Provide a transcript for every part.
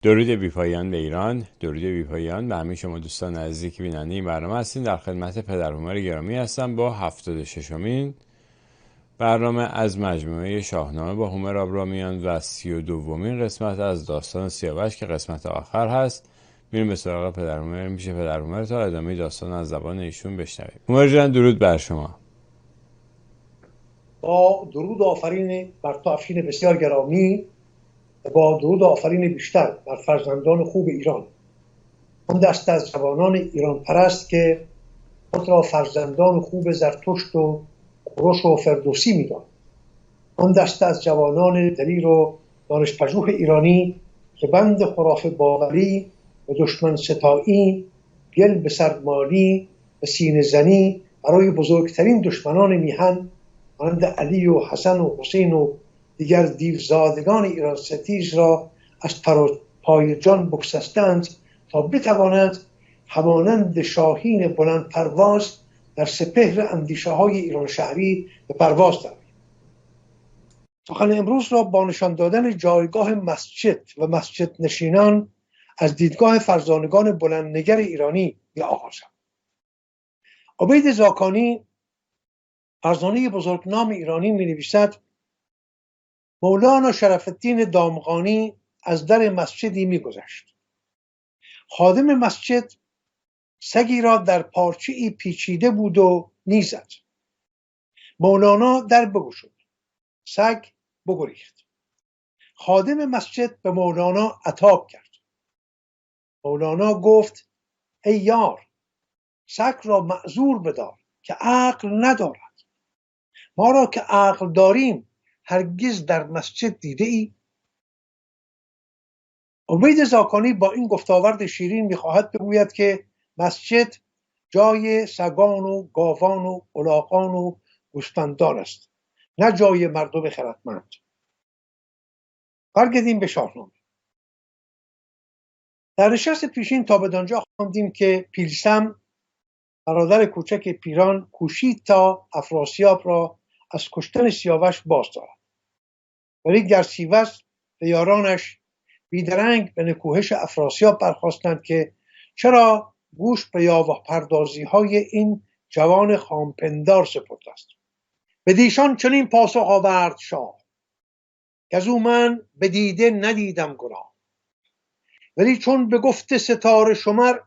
درود بی‌پایان به ایران، درود بی‌پایان به همه شما دوستان عزیزی که بیننده این برنامه هستین. در خدمت پدر هومر گرامی هستم با 76مین برنامه از مجموعه شاهنامه با هومر آبرامیان و 32مین قسمت از داستان سیاوش که قسمت آخر هست. میریم به سراغ پدر هومر. میشه پدر هومر تا ادامه داستان از زبان ایشون بشنویم. هومر جان درود بر شما. با درود آفرین بر تو افشین بسیار گرامی، با درود آفرین بیشتر بر فرزندان خوب ایران، آن دست از جوانان ایران پرست که خود را فرزندان خوب زرتشت و کوروش و فردوسی می‌دانند، آن دست از جوانان دلیر و دانش‌پژوه ایرانی که بند خرافه باوری و دشمن ستایی، گل به سر مالی و سینه زنی برای بزرگترین دشمنان میهن مانند علی و حسن و حسین و دیگر دیوزادگان ایران ستیز را از پر و پای جان بگسستند تا بتوانند همانند شاهین بلند پرواز در سپهر اندیشه های ایران شهری به پرواز درآیند. سخن امروز را با نشان دادن جایگاه مسجد و مسجد نشینان از دیدگاه فرزانگان بلندنگر ایرانی می آغازم. عبید زاکانی فرزانه بزرگنام ایرانی می نویسد: مولانا شرف الدین دامغانی از در مسجدی می گذشت. خادم مسجد سگی را در پارچه‌ای پیچیده بود و میزد. مولانا در بگشود. سگ بگریخت. خادم مسجد به مولانا عتاب کرد. مولانا گفت: ای یار، سگ را معذور بدار که عقل ندارد. ما را که عقل داریم هرگز در مسجد دیده ای؟ عبید زاکانی با این گفتاورد شیرین میخواهد بگوید که مسجد جای سگان و گاوان و الاغان و گوسفندان است، نه جای مردم خردمند. برگردیم به شاهنامه. در نشست پیشین تا بدانجا خواندیم که پیلسم برادر کوچک پیران کوشید تا افراسیاب را از کشتن سیاوش باز دارد، ولی گرسیوز و یارانش بیدرنگ به نکوهش افراسیاب برخاستند که چرا گوش به یاوه پردازی های این جوان خامپندار سپرده است. بدیشان چنین پاسخ آورد شاه که از او من به دیده ندیدم گناه، ولی چون به گفت ستاره شمر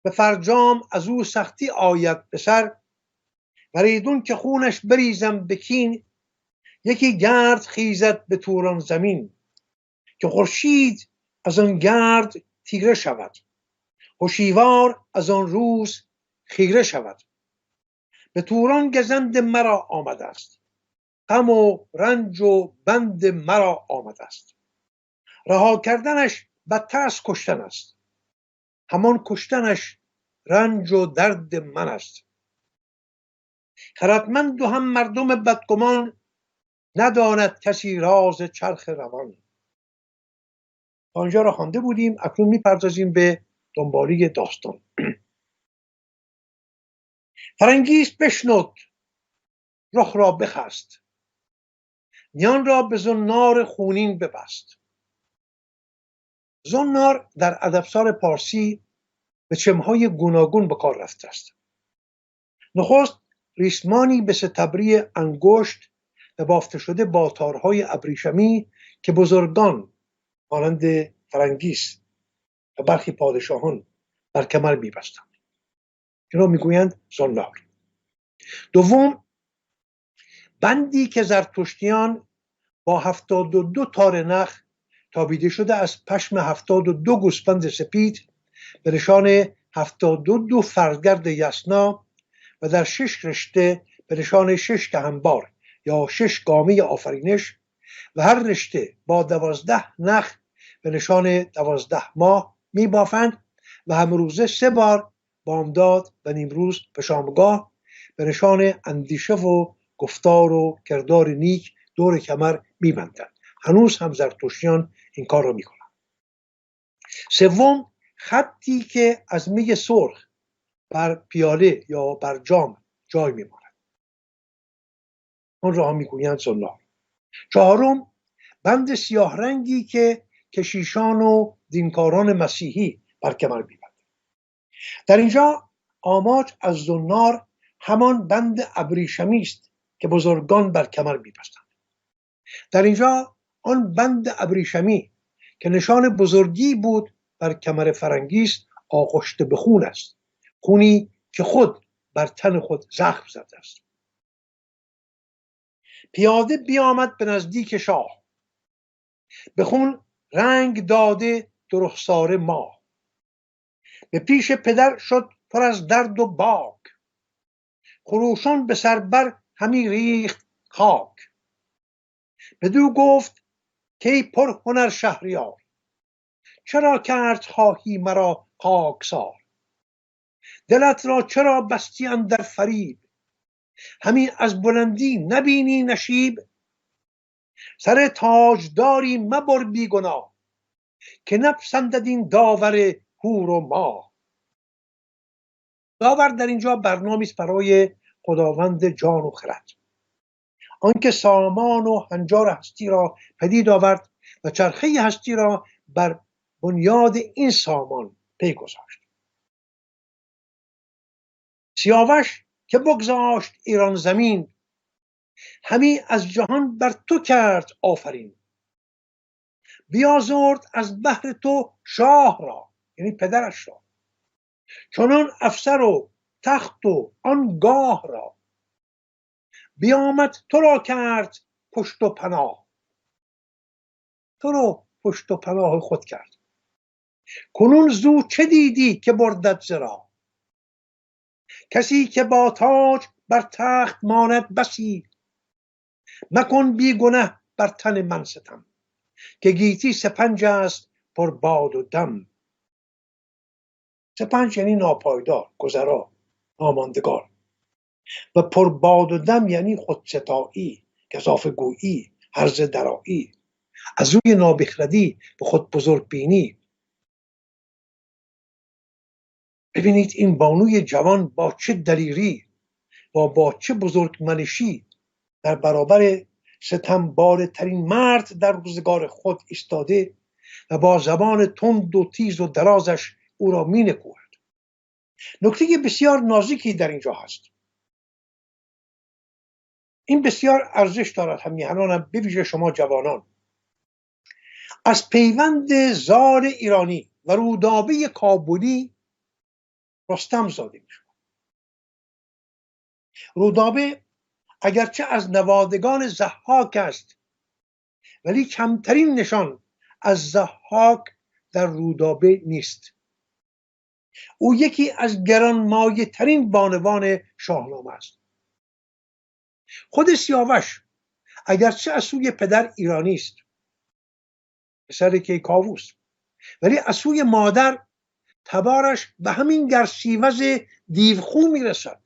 به فرجام از او سختی آید به سر، وریدون که خونش بریزم به کین، یکی گرد خیزد به توران زمین، که خورشید از آن گرد تیره شود، هوشیوار از آن روز خیره شود. به توران گزند مرا آمده است، غم و رنج و بند مرا آمده است. رها کردنش بدتر از کشتن است، همان کشتنش رنج و درد من است. خردمند و هم مردم بدگمان، نداند کسی راز چرخ روان. تا اینجا را خوانده بودیم. اکنون میپردازیم به دنباله داستان. فرنگیس بشنود، رخ را بخست، میان را به زنار خونین ببست. زنار در ادبسار پارسی به چمهای گوناگون به کار رفته است. نخست ریسمانی به ستبری انگشت و بافته شده با تارهای ابریشمی که بزرگان مانند فرنگیس و برخی پادشاهان بر کمر می‌بستند. این را میگویند زنار. دوم، بندی که زرتشتیان با 72 تار نخ تابیده شده از پشم 72 گوسفند سپید به نشان 72 فرزگرد یسنا و در 6 رشته به نشان 6 کهنبار یا 6 گامه آفرینش و هر رشته با 12 نخ به نشان 12 ماه می بافند و همروزه 3 بار بامداد و نیمروز به شامگاه به نشان اندیشه و گفتار و کردار نیک دور کمر می بندند. هنوز هم زرتشتیان این کار را می کنند. سوم، خطی که از می سرخ بر پیاله یا بر جام جای می ماند. اون را هم می گویند زنار. چهارم، بند سیاه رنگی که کشیشان و دینکاران مسیحی بر کمر می‌بندد. در اینجا آماج از زنار همان بند ابریشمی است که بزرگان بر کمر می‌بستند. در اینجا آن بند ابریشمی که نشان بزرگی بود بر کمر فرنگیست آغشته به خون است، خونی که خود بر تن خود زخم زده است. پیاده بیامد به نزدیک شاه، به خون رنگ داده در رخسار ماه. به پیش پدر شد پر از درد و باک، خروشان به سر بر همی ریخت خاک. بدو گفت که ای پر هنر شهریار، چرا کرد خواهی مرا خاکسار؟ دلت را چرا بستی اندر فریب، همی از بلندی نبینی نشیب؟ سر تاجداری مبر بی گناه، که نپسندد این داور هور و ماه. داور در اینجا برنامه‌ای است برای خداوند جان و خرد، آنکه سامان و هنجار هستی را پدید آورد و چرخه هستی را بر بنیاد این سامان پی گذاشت. سیاوش که بگذاشت ایران زمین، همی از جهان بر تو کرد آفرین. بیازرد از بهر تو شاه را، یعنی پدرش را، چنان افسر و تخت و آن گاه را. بیامد تو را کرد پشت و پناه، تو رو پشت و پناه خود کرد. کنون زو چه دیدی که بردت زرا؟ کسی که با تاج بر تخت ماند بسی. مکن بی گنه بر تن من ستم، که گیتی سپنج است پر باد و دم. سپنج یعنی ناپایدار، گذرا، ناماندگار، و پر باد و دم یعنی خودستایی، گزافه گویی، هرزه درایی، از روی نابخردی به خود بزرگ بینی. ببینید این بانوی جوان با چه دلیری و با چه بزرگ منشی در برابر ستمبار ترین مرد در روزگار خود ایستاده و با زبان تند و تیز و درازش او را می نکوهد. نکته بسیار نازکی در اینجا هست. این بسیار ارزش دارد همیهنانم، به ویژه شما جوانان. از پیوند زال ایرانی و رودابه کابلی رستم زاده می شود. رودابه اگرچه از نوادگان ضحاک است، ولی کمترین نشان از ضحاک در رودابه نیست. او یکی از گرانمایه ترین بانوان شاهنامه است. خود سیاوش اگرچه از سوی پدر ایرانی است، پسر کیکاووس، ولی از سوی مادر تبارش به همین گرسیوز دیوخو میرسد.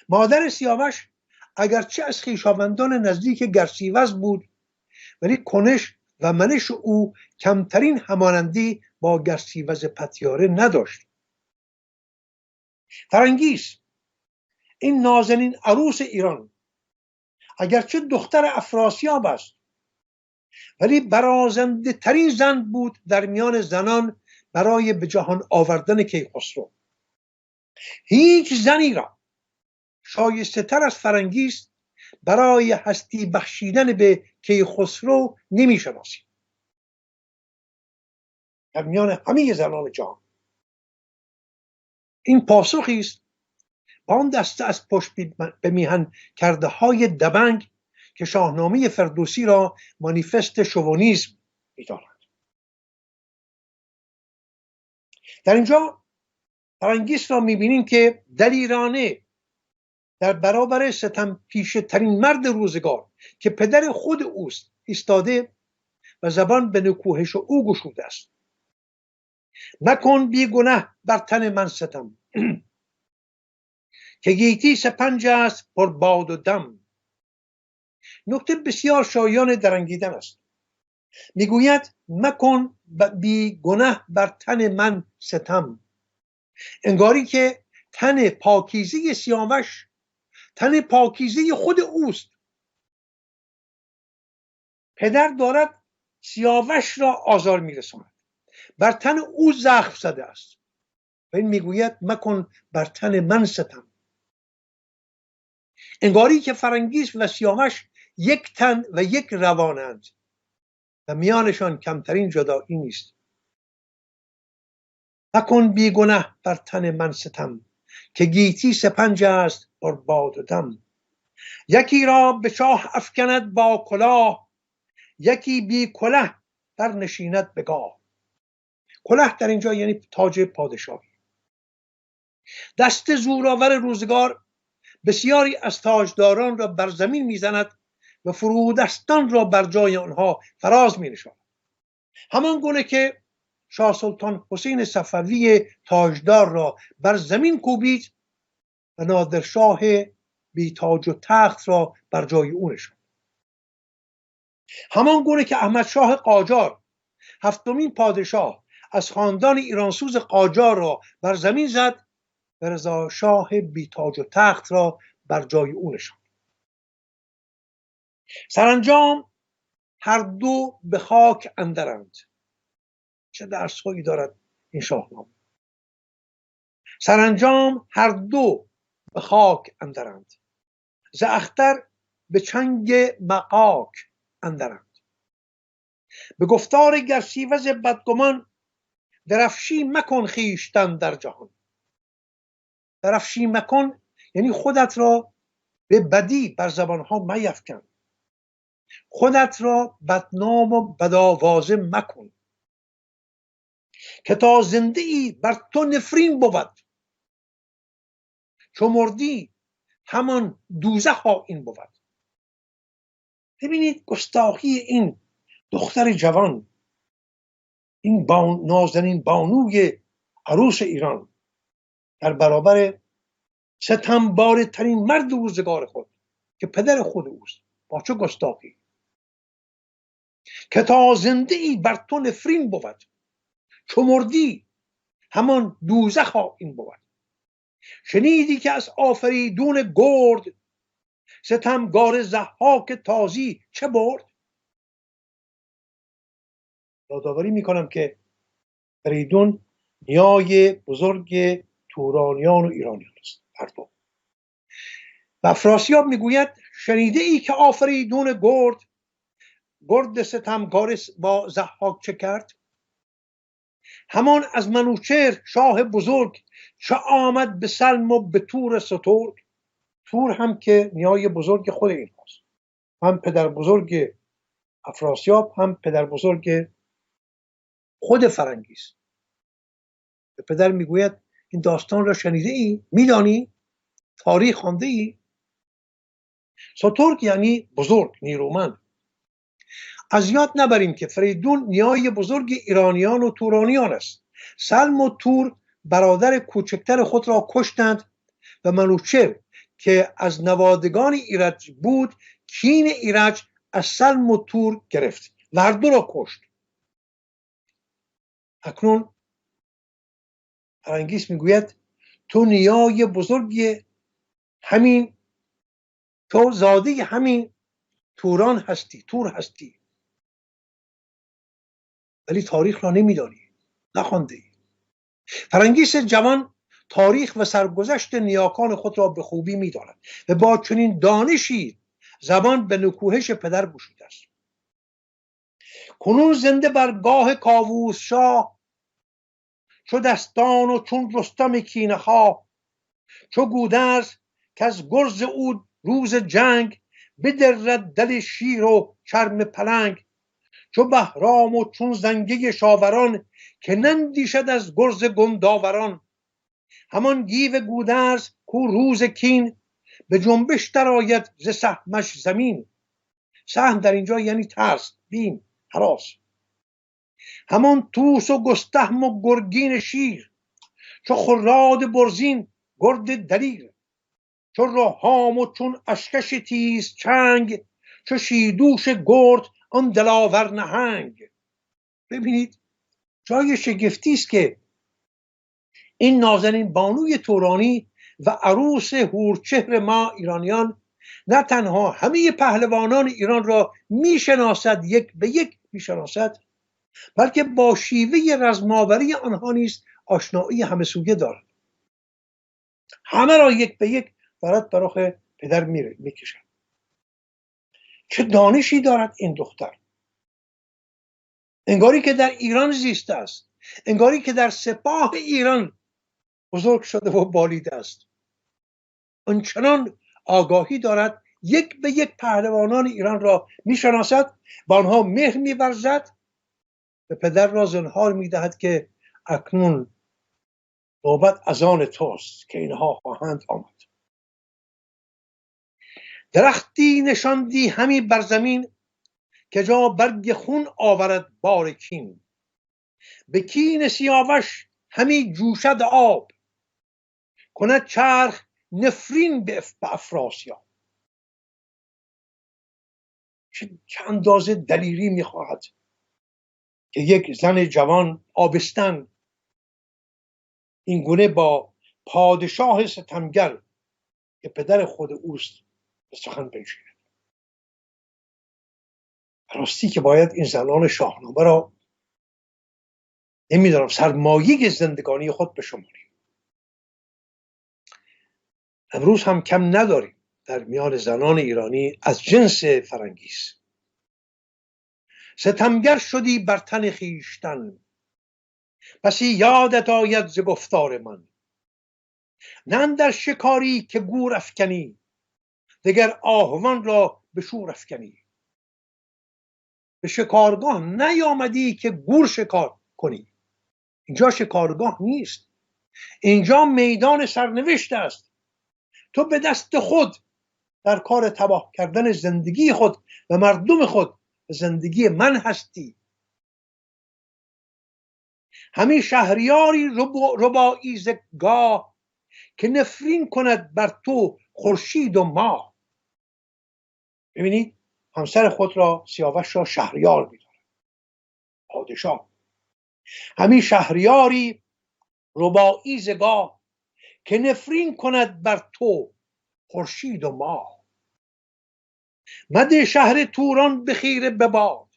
مادر سیاوش اگرچه از خویشاوندان نزدیک گرسیوز بود، ولی کنش و منش او کمترین همانندی با گرسیوز پتیاره نداشت. فرنگیس، این نازنین عروس ایران، اگرچه دختر افراسیاب است، ولی برازنده ترین زن بود در میان زنان برای به جهان آوردن کیخسرو. هیچ زنی را شایسته تر از فرنگیس برای هستی بخشیدن به کیخسرو نمی شناسیم در میان همه زنان جهان. این پاسخی است با آن دسته از پشت به میهن کرده های دبنگ که شاهنامه فردوسی را مانیفست شوونیسم می‌دانند. در اینجا فرنگیس را می‌بینیم که دلیرانه در برابر ستم پیشه ترین مرد روزگار که پدر خود اوست ایستاده و زبان به نکوهش او گشوده است. مکن بی گنه بر تن من ستم، که گیتی سپنج است پر باد و دم. نکته بسیار شایان درنگیدن است. میگوید مکن بی گنه بر تن من ستم، انگاری که تن پاکیزه سیاوش تن پاکیزه خود اوست. پدر دارد سیاوش را آزار میرساند، بر تن او زخم زده است و این میگوید مکن بر تن من ستم. انگاری که فرنگیس و سیاوش یک تن و یک روانند و میانشان کمترین جدایی نیست. مکن بی گنه بر تن من ستم، که گیتی سپنج است بر باد و دم. یکی را به چاه افکند با کلاه، یکی بی کله در نشیند به گاه. کله در اینجا یعنی تاج پادشاهی. دست زورآور روزگار بسیاری از تاجداران را بر زمین میزند و فرودستان را بر جای آنها فراز می نشاند. همان گونه که شاه سلطان حسین صفوی تاجدار را بر زمین کوبید و نادرشاه بی تاج و تخت را بر جای او نشاند. همان گونه که احمد شاه قاجار هفتمین پادشاه از خاندان ایرانسوز قاجار را بر زمین زد و رضا شاه بی تاج و تخت را بر جای او نشاند. سرانجام هر دو به خاک اندرند. چه درس‌هایی دارد این شاهنامه. سرانجام هر دو به خاک اندرند، ز اختر به چنگ مغاک اندرند. به گفتار گرسیوز بدگمان، درفشی مکن خویشتن در جهان. درفشی مکن یعنی خودت را به بدی بر زبانها میفکن، خودت را بدنام و بدآوازه مکن، که تا زنده ای بر تو نفرین بود، چو مردی همان دوزخ این بود. ببینید گستاخی این دختر جوان، این نازنین بانوی عروس ایران در برابر ستمباره ترین مرد روزگار خود که پدر خود اوست، با چه گستاخی. که تا زنده ای بر تو نفرین بود، چو مردی همان دوزخ این بود. شنیدی که از آفریدون گرد، ستمگار ضحاک تازی چه برد. یادآوری میکنم که فریدون نیای بزرگ تورانیان و ایرانیان است. و افراسیاب میگوید شنیده ای که آفریدون گرد ستمگار با ضحاک چه کرد. همان از منوچهر شاه بزرگ، چه آمد به سلم و به تور سترگ. تور هم که نیای بزرگ خود این هاست، هم پدر بزرگ افراسیاب هم پدر بزرگ خود فرنگیس. به پدر میگوید این داستان را شنیده ای؟ میدانی؟ تاریخ خوانده ای؟ سترگ یعنی بزرگ، نیرومند. از یاد نبریم که فریدون نیای بزرگ ایرانیان و تورانیان است. سلم و تور برادر کوچکتر خود را کشتند و منوچهر که از نوادگان ایرج بود کین ایرج از سلم و تور گرفت و هر دو را کشت. اکنون فرنگیس میگوید تو نیای بزرگ همین، تو زاده همین توران هستی، تور هستی، ولی تاریخ را نمیدانی، نخوانده ای. فرنگیس جوان تاریخ و سرگذشت نیاکان خود را به خوبی میداند و با چنین دانشی زبان به نکوهش پدر گشوده است. کنون زنده بر گاه کاووس شاه، چو دستان و چون رستم کینه‌خواه. چو گودرز که از گرز او روز جنگ، بدرد دل شیر و چرم پلنگ. چو بهرام و چون زنگه شاوران، که نندیشد از گرز گنداوران. همان گیو گودرز کو روز کین، به جنبش درآید ز سهمش زمین. سهم در اینجا یعنی ترس، بیم، هراس. همان طوس و گستهم و گرگین شیر، چو خراد برزین گرد دلیر. چو رهام و چون اشکش تیز چنگ، چو شیدوش گرد آن دلاور نهنگ. ببینید جای شگفتی است که این نازنین بانوی تورانی و عروس هورچهر ما ایرانیان نه تنها همه پهلوانان ایران را میشناسد یک به یک میشناسد، بلکه با شیوه رزماوری آنها نیز آشنایی همه سویه دارد. همه را یک به یک دارد بر رخ پدر میکشد. چه دانشی دارد این دختر! انگاری که در ایران زیسته است، انگاری که در سپاه ایران بزرگ شده و بالیده است. آنچنان آگاهی دارد، یک به یک پهلوانان ایران را میشناسد، با آنها مهر می‌ورزد، به پدر را زنهار میدهد که اکنون نوبت از آن توست که اینها خواهند آمد. درختی نشاندی همی بر زمین، که جا برگ خون آورد بار کین. به کین سیاوش همی جوشد آب، کند چرخ نفرین به افراسیاب. چه اندازه دلیری میخواهد که یک زن جوان آبستن این گونه با پادشاه ستمگر که پدر خود اوست به سخن بنشیند. راستی که باید این زنان شاهنامه را نمیدانم سرمایه زندگانی خود بشماریم. امروز هم کم نداریم در میان زنان ایرانی از جنس فرنگیس. ستمگر شدی بر تن خویشتن، بسی یادت آید ز گفتار من. نه اندر شکاری که گور افکنی، دگر آهوان را به شور افکنی. به شکارگاه نیامدی که گور شکار کنی. اینجا شکارگاه نیست، اینجا میدان سرنوشت است. تو به دست خود در کار تباه کردن زندگی خود و مردم خود و زندگی من هستی. همین شهریاری رباعیزگاه، که نفرین کند بر تو خورشید و ماه. ببینید همسر خود را سیاوش را شهریار می‌دارد، پادشاه. همین شهریاری رباعیزگاه، که نفرین کند بر تو خورشید و ماه. مده شهر توران به خیره بباد.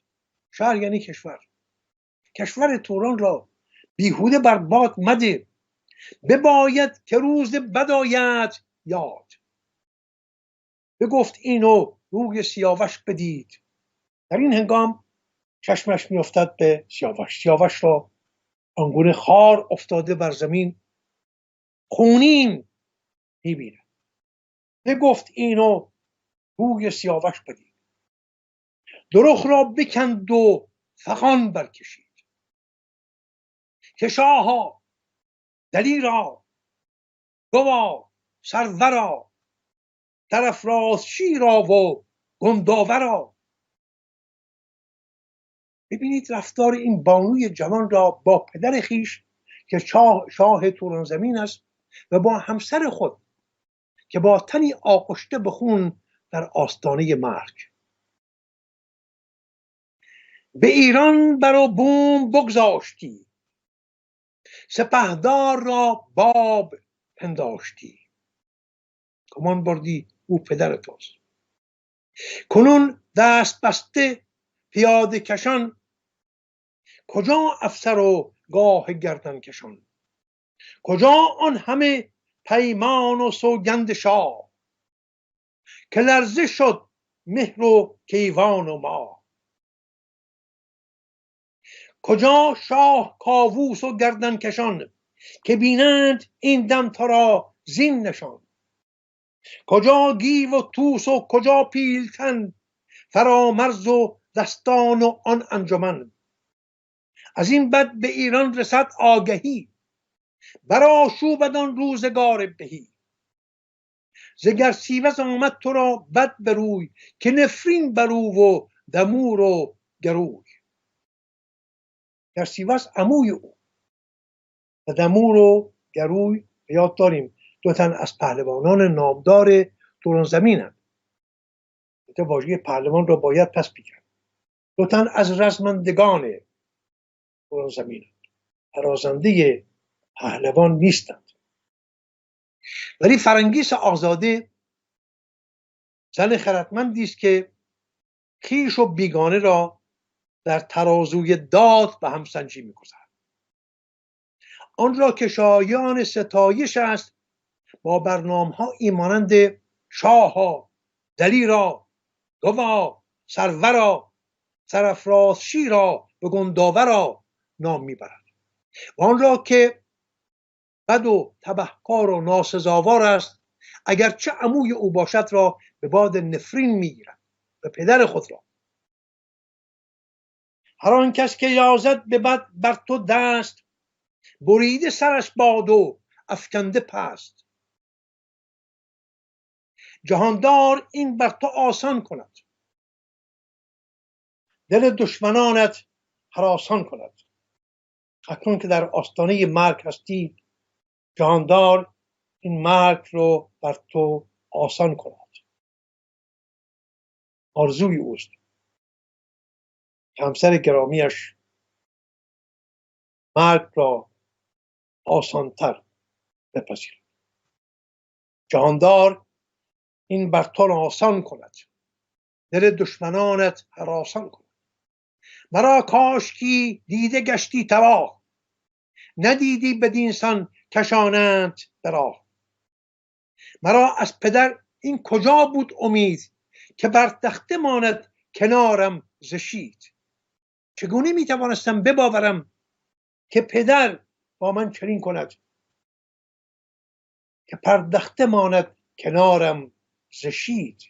شهر یعنی کشور. کشور توران را بیهوده بر باد مده، بباید که روز بد آید یاد. بگفت اینو روی سیاوش بدید. در این هنگام چشمش میافتد به سیاوش. سیاوش را آنگونه خار افتاده بر زمین خونین میبینه. بگفت اینو روی سیاوش بدید. درخ را بکند و فغان برکشید، که شاها دلیرا گوا سرورا، سرافرازشی را و گنداورا. ببینید رفتار این بانوی جوان را با پدر خیش که شاه توران زمین است و با همسر خود که با تنی آغشته به خون در آستانه مرگ. به ایران برو بوم بگذاشتی، سپهدار را باب پنداشتی. گمان بردی او پدر توست. کنون دست بسته پیاده کشان، کجا افسر و گاه گردن کشان. کجا آن همه پیمان و سوگند شاه، که لرزه شد مهر و کیوان و ماه. کجا شاه کاووس و گردن کشان، که بینند این دم تو را زین نشان. کجا گیو و طوس و کجا پیلتن، فرامرز و دستان و آن انجمن. از این بد به ایران رسد آگهی، برآشوبد آن روزگار بهی. ز گرسیوز آمد تو را بد بروی، که نفرین برو و دمور و گروی. گرسیوز عموی او و دمور و گروی یاد داریم دو تن از پهلوانان نامدار توران زمینند. واژه پهلوان را باید پس بگیرد. دو تن از رزمندگان توران زمینند، برازنده پهلوان نیستند. ولی فرنگیس آزاده زن خردمندی است که خویش و بیگانه را در ترازوی داد به همسنجی می‌گذارد. آن را که شایان ستایش است با برنامه‌هایی مانند شاها، دلیرا، گوا، سرورا، سرافرازشیرا، به گنداورا نام میبرد. و آن را که بد و تبهکار و ناسزاوار است اگرچه عموی او باشد را به باد نفرین میگیرد و پدر خود را. هر آن کس که یازد به بد بر تو دست، بریده سرش باد و افکنده پست. جهاندار این بر تو آسان کند، دل دشمنانت هراسان کند. اکنون که در آستانه مرگ هستی، جهاندار این مرگ رو بر تو آسان کند. آرزوی اوست که همسر گرامیش مرگ را آسانتر بپذیرد. جهاندار این بر تو آسان کند، دل دشمنانت هراسان کند. مرا کاشکی دیده گشتی تباه، ندیدی بدین سان کشانند به راه. مرا از پدر این کجا بود امید، که بر تخته ماند کنارم ز شید. چگونه میتوانستم بباورم که پدر با من چنین کند، که پردخته ماند کنارم ز شید.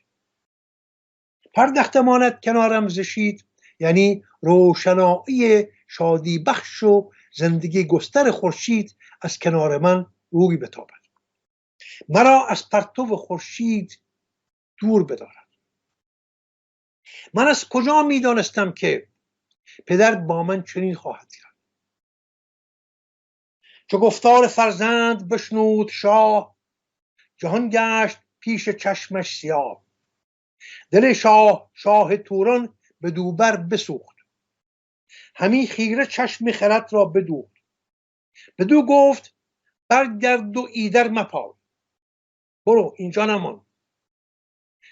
پردخته ماند کنارم ز شید یعنی روشنایی شادی بخش و زندگی گستر خورشید از کنار من روی بتابد، مرا از پرتو خورشید دور بدارد. من از کجا میدانستم که پدر با من چنین خواهد کرد؟ چو گفتار فرزند بشنود شاه، جهان گشت پیش چشمش سیاه. دل شاه توران به دوبر بسوخت، همی خیره چشم خرد را بدوخت. بدو گفت برگرد و ایدر مپای، برو اینجا نمان.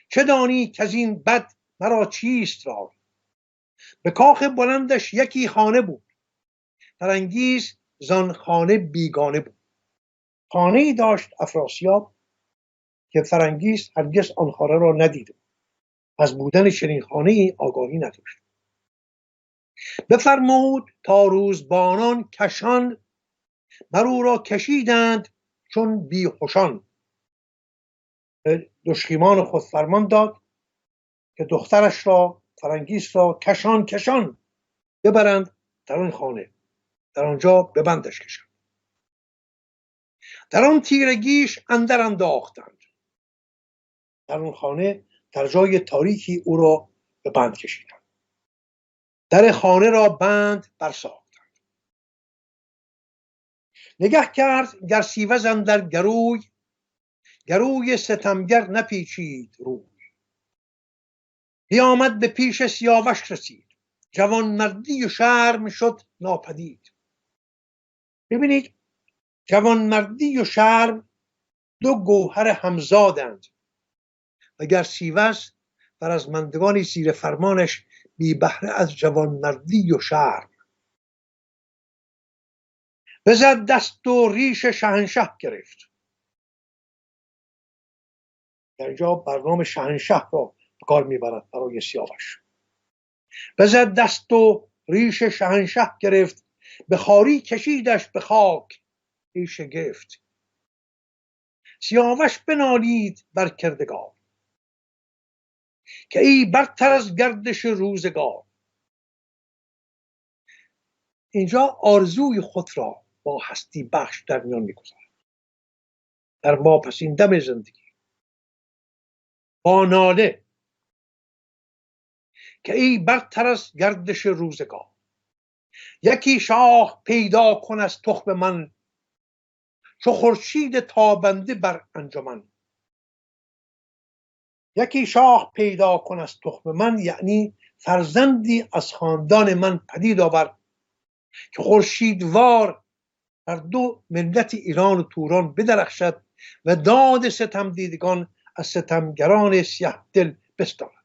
چه دانی که از این بد مرا چیست رای؟ به کاخ بلندش یکی خانه بود، فرنگیز زان خانه بیگانه بود. خانه‌ای داشت افراسیاب که فرنگیز هرگز آن خانه را ندیده، از بودن چنین خانه‌ای آگاهی نداشت. بفرمود تا روزبانان کشان، بر او را کشیدند چون بیهوشان. دشخیمان خود فرمان داد که دخترش را فرنگیس را کشان کشان ببرند در آن خانه، در آنجا به بندش کشند. در آن تیرگیش اندر انداختند، در آن خانه در جای تاریکی او را به بند کشیدند. در خانه را بند برساختند. نگه کرد گرسیوز اندر گروی، گروی ستمگر نپیچید روی. بیامد به پیش سیاوش رسید، جوانمردی و شرم شد ناپدید. ببینید جوانمردی و شرم دو گوهر همزادند و گرسیوز فرزمندگانی زیر فرمانش بی بهره از جوانمردی و شرم. بزد دست و ریش شهنشه گرفت. در اینجا برنامه شهنشه را به کار میبرد برای سیاوش. بزد دست و ریش شهنشه گرفت، به خواری کشیدش به خاک ای شگفت. سیاوش بنالید بر کردگار، که ای برتر از گردش روزگار. اینجا آرزوی خود را با هستی بخش در میان میگذارد. در واپسین دم زندگی با ناله که ای برتر از گردش روزگار. یکی شاه پیدا کن از تخم من، چو خورشید تابنده بر انجمن. یکی شاه پیدا کن از تخم من یعنی فرزندی از خاندان من پدید آور که خورشیدوار بر دو ملت ایران و توران بدرخشد و داد ستم دیدگان از ستمگران سیه دل بستاند.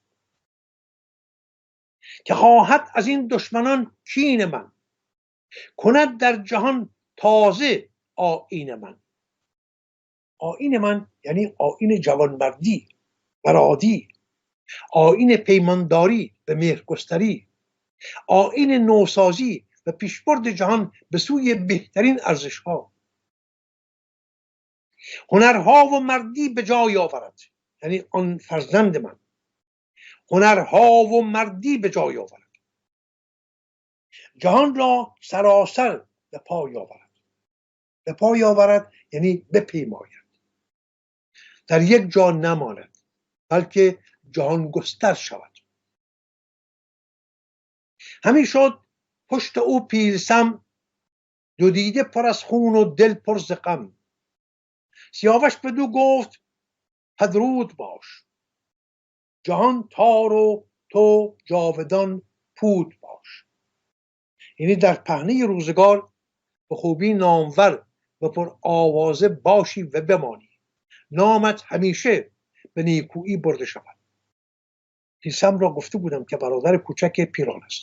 که خواهد از این دشمنان کین من، کند در جهان تازه آیین من. آیین من یعنی آیین جوانمردی، مرادی، آیین پیمانداری و مهرگستری، آیین نوسازی و پیشبرد جهان به سوی بهترین ارزش‌ها. هنرها و مردی به جای آورد، یعنی آن فرزند من هنرها و مردی به جای آورد، جهان را سراسر به پای آورد. به پای آورد یعنی بپیماید، در یک جا نماند بلکه جهان گستر شود. همین شد پشت او پیلسم، دو دیده پر از خون و دل پر ز غم. سیاوش بدو گفت پدرود باش، جهان تار و تو جاودان پود باش. یعنی در پهنه روزگار به خوبی نامور و پر آوازه باشی و بمانی، نامت همیشه به نیکویی برده شود. پیلسم را گفته بودم که برادر کوچک پیران است.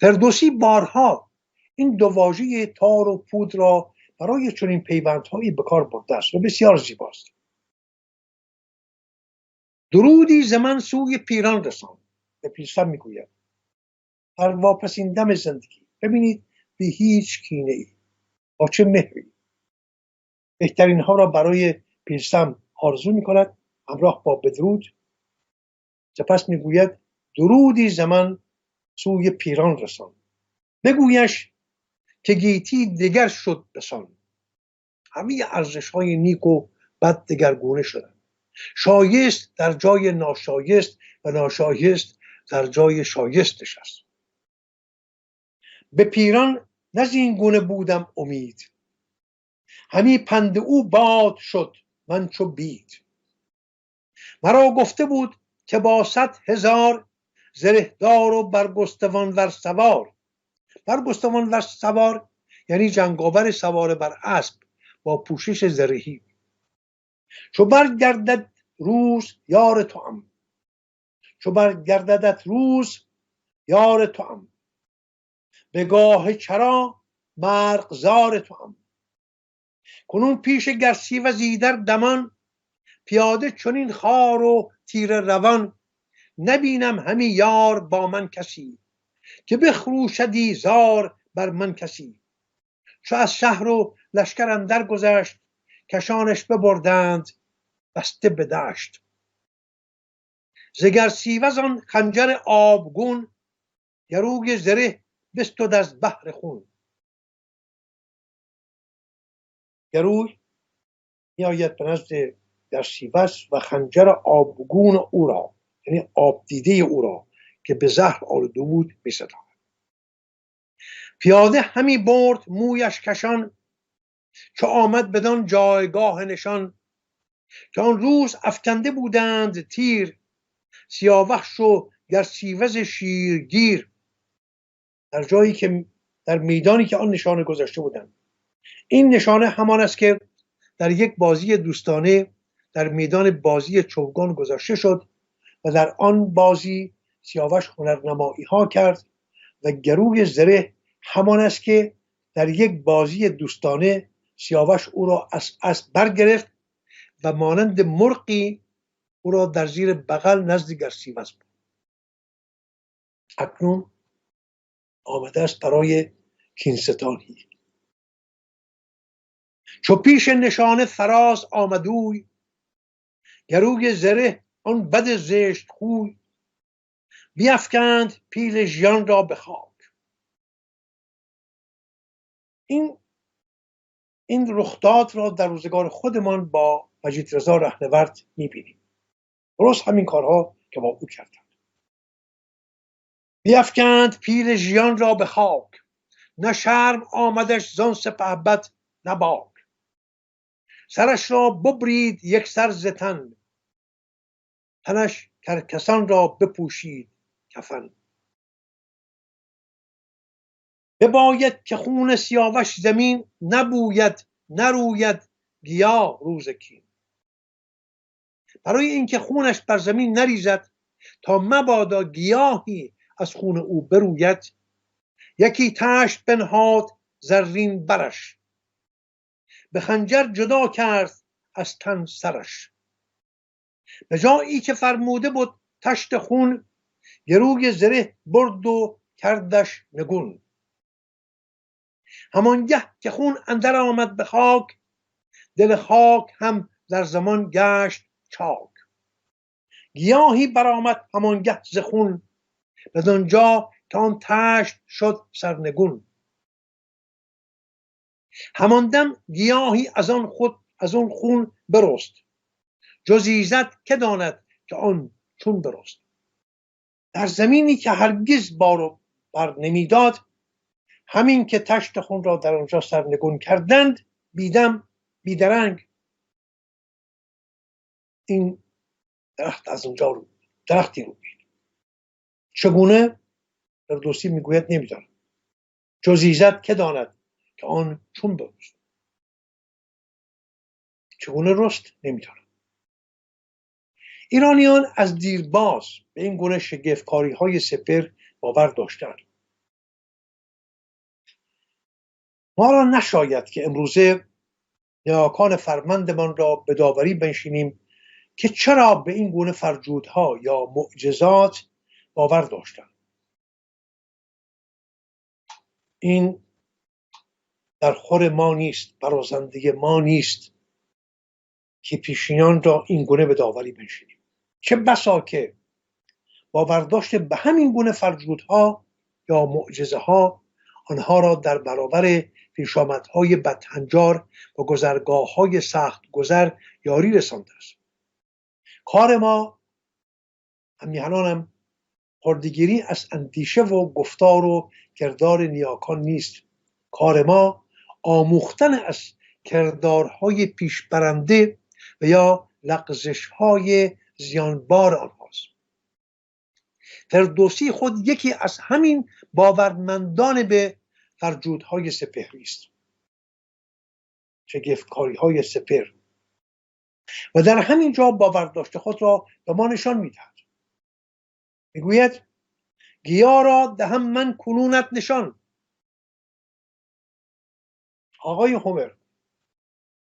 فردوسی بارها این دو واژه تار و پود را برای چنین پیوندهایی به کار برده است و بسیار زیباست. درودی ز من سوی پیران رسان، به پیلسم میگوید در واپسین دم زندگی ببینید به هیچ کینه ای، با چه مهری بهترین ها را برای پیلسم آرزو میکند همراه با بدرود. سپس میگوید درودی ز من سوی پیران رسان، بگویش که گیتی دگر شد بسان. همه ارزش های نیک و بد دگرگونه شدن، شایست در جای ناشایست و ناشایست در جای شایست نشست. به پیران نه زین گونه بودم امید، همی پند او باد شد من چو بید. مرا گفته بود که با 100,000 زرهدار و برگستوان ور سوار. برگستوان ور سوار یعنی جنگاور سوار بر اسب با پوشش زرهی. چو برگردد روز یار توام، چو برگرددت روز یار توام، به گاه چرا مرغزار توام. کنون پیش گرسیوز ایدر دمان، پیاده چنین خوار و تیره روان. نبینم همی یار با من کسی، که بخروشدی زار بر من کسی. چو از شهر و لشکر اندر گذشت، کشانش ببردند بسته به دشت. ز گرسیوز آن خنجر آبگون، گروی زره بستد از بحر خون. گروی میآید به نزد گرسیوز و خنجر آبگون او را، یعنی آب دیده او را که به زهر آلوده بود می‌ستاند. پیاده همی برد مویش کشان، چو آمد بدان جایگاه نشان. که آن روز افکنده بودند تیر، سیاوش و گرسیوز شیرگیر. در جایی که در میدانی که آن نشانه گذاشته بودند. این نشانه همان است که در یک بازی دوستانه در میدان بازی چوگان گذاشته شد و در آن بازی سیاوش هنرنمایی ها کرد و گروی زره همان است که در یک بازی دوستانه سیاوش او را از اسب برگرفت و مانند مرغی او را در زیر بغل نزد گرسیوز برد. اکنون آمده است برای کینستانی. چو پیش نشانه فراز آمدوی، گروی زره آن بد زشت خوی. بیفکند پیل ژیان را به خاک. این رخداد را در روزگار خودمان با مجیدرضا رهنورد میبینیم. درست همین کارها که با او کردند. بیفکند پیل ژیان را به خاک، نه شرم آمدش زان سپهبد نه باک. سرش را ببرید یک سر ز تن، تنش کرکسان را بپوشید کفن. بباید که خون سیاوش زمین، نبوید نروید گیا روز کین. برای اینکه خونش بر زمین نریزد تا مبادا گیاهی از خون او بروید. یکی تشت بنهاد زرین برش، به خنجر جدا کرد از تن سرش. به جایی که فرموده بود تشت خون، گروی زره برد و کردش نگون. همانگه که خون اندر آمد به خاک، دل خاک هم در زمان گشت چاک. گیاهی برآمد همانگه ز خون، بدانجا که آن تشت شد سرنگون. هماندم گیاهی از آن خون برست، جز ایزد که داند که آن چون برست. در زمینی که هرگز بار و بر نمیداد، همین که تشت خون را در آنجا سرنگون کردند، بیدم بیدرنگ این درخت از اونجا درختی رو بید. چگونه؟ فردوسی میگوید نمیدانم، جز ایزد که داند که آن چون برست. چگونه رست نمیدانم. ایرانیان از دیرباز به این گونه شگفت‌کاری های سپهر باور داشتند. ما را نشاید که امروزه نیاکان فرمندمان را به داوری بنشینیم که چرا به این گونه فرجودها یا معجزات باور داشتند. این در خور ما نیست، برازنده ما نیست که پیشینیان را این گونه به داوری بنشینیم. چه بسا که باورداشت به همین گونه فرجودها یا معجزه ها آنها را در برابر پیشامدهای بدهنجار و گذرگاه های سخت گذر یاری رسانده است. کار ما همیهنانم خردگیری از اندیشه و گفتار و کردار نیاکان نیست. کار ما آموختن از کردارهای پیشبرنده و یا لغزش‌های زیانبار آنهاست. فردوسی خود یکی از همین باورمندان به فرجودهای سپهری است، شگفت‌کاری‌های سپهر، و در همین جا باورداشت خود را به ما نشان می‌دهد. میگوید گیا را دهم من کنونت نشان. آقای هومر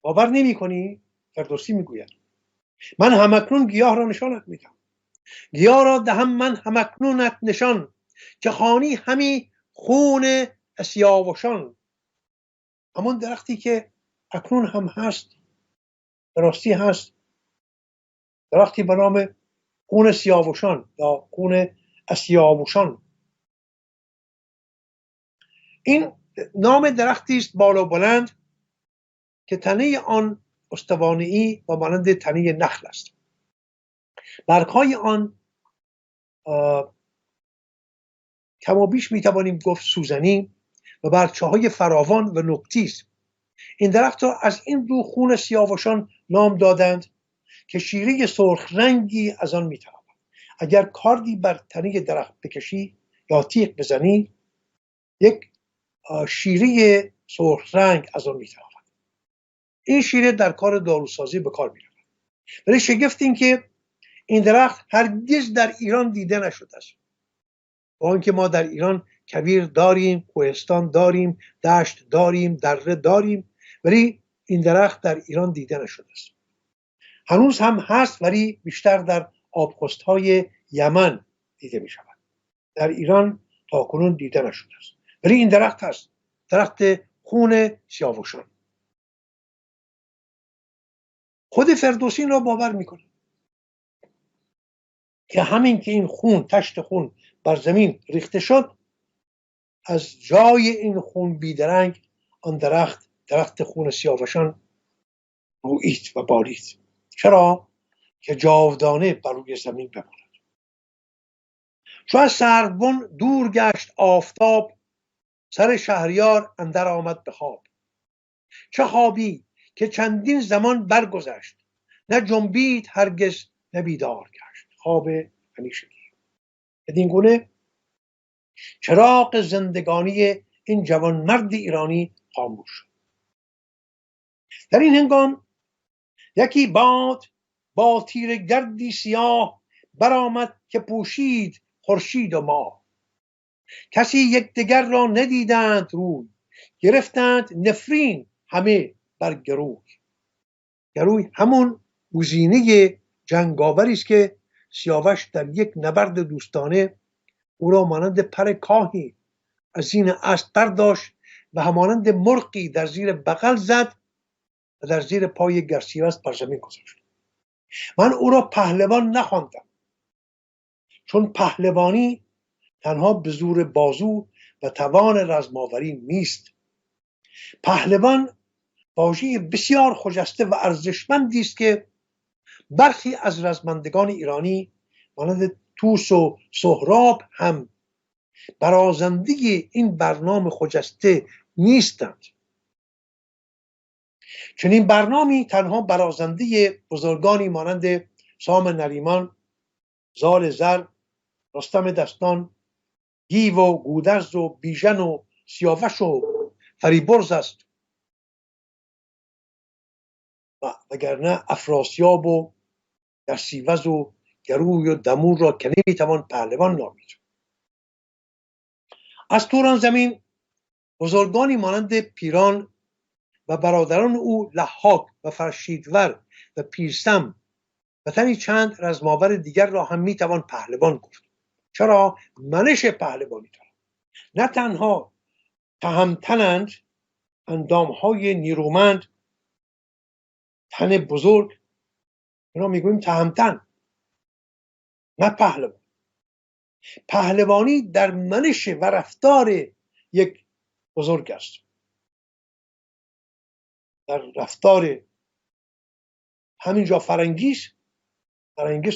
باور نمی‌کنی؟ فردوسی میگوید من همکنون گیاه را نشانت میدم. گیا را دهم من همکنونت نشان، که خوانی همی خون اسیاوشان. همون درختی که اکنون هم هست، درستی هست، درختی به نام خون سیاوشان یا خون اسیاوشان. این نام درختی است بالا بلند که تنه آن استوانه‌ای و مانند تنه نخل است. برگ‌های آن کم و بیش میتوانیم گفت سوزنی و برچه‌های فراوان و نقطی است. این درخت را از این رو خون سیاوشان نام دادند که شیره سرخ رنگی از آن میتابد. اگر کاردی بر تنه درخت بکشی یا تیغ بزنی، یک شیره سرخ رنگ از آن میتابد. این شیره در کار داروسازی به کار میرود. ولی شگفت این که این درخت هرگز در ایران دیده نشده است. با اینکه ما در ایران کویر داریم، کوهستان داریم، دشت داریم، دره داریم، ولی این درخت در ایران دیده نشده است. هنوز هم هست ولی بیشتر در آبخست‌های یمن دیده می شود. در ایران تاکنون دیده نشده است. ولی این درخت هست، درخت خون سیاوشان. خود فردوسی را باور میکنه که همین که این خون، تشت خون بر زمین ریخته شد، از جای این خون بیدرنگ آن درخت خون سیاوشان رویید و بالید. چرا؟ که جاودانه بر روی زمین بماند. چو از سروبن دور گشت آفتاب، سر شهریار اندر آمد به خواب. چه خوابی که چندین زمان برگذشت، نه جنبید هرگز نه بیدار گشت. خواب همیشگی. بدین گونه چراغ زندگانی این جوانمرد ایرانی خاموش شد. در این هنگام یکی باد با تیره گردی سیاه برآمد که پوشید خورشید و ماه. کسی یکدیگر را ندیدند روی، گرفتند نفرین همه بر گروی. گروی همون گزینه جنگاوری است که سیاوش در یک نبرد دوستانه او را مانند پر کاهی از زین اسب برداشت و همانند مرغی در زیر بغل زد و در زیر پای گرسیوز بر زمین گذاشت. من او را پهلوان نخواندم، چون پهلوانی تنها به زور بازو و توان رزماوری نیست. پهلوان واژه بسیار خجسته و ارزشمندی است که برخی از رزمندگان ایرانی مانند طوس و سهراب هم برازنده این برنامه خجسته نیستند. چنین برنامه‌ای تنها برازنده بزرگانی مانند سام نریمان، زال زر، رستم دستان، گیو و گودرز و بیژن و سیاوش و فریبرز است، وگرنه افراسیاب و گرسیوز و گروی و دمور را که نمیتوان پهلوان نامید. از توران زمین بزرگانی مانند پیران و برادران او لحاک و فرشیدور و پیرسم و تنی چند رزماور دیگر را هم میتوان پهلوان گفت. چرا؟ منش پهلوانی دارند. نه تنها تهمتنند، اندامهای نیرومند، تن بزرگ، اینا میگوییم تهمتن، نه پهلوان. پهلوانی در منش و رفتار یک بزرگ است، در رفتار همینجا فرنگیس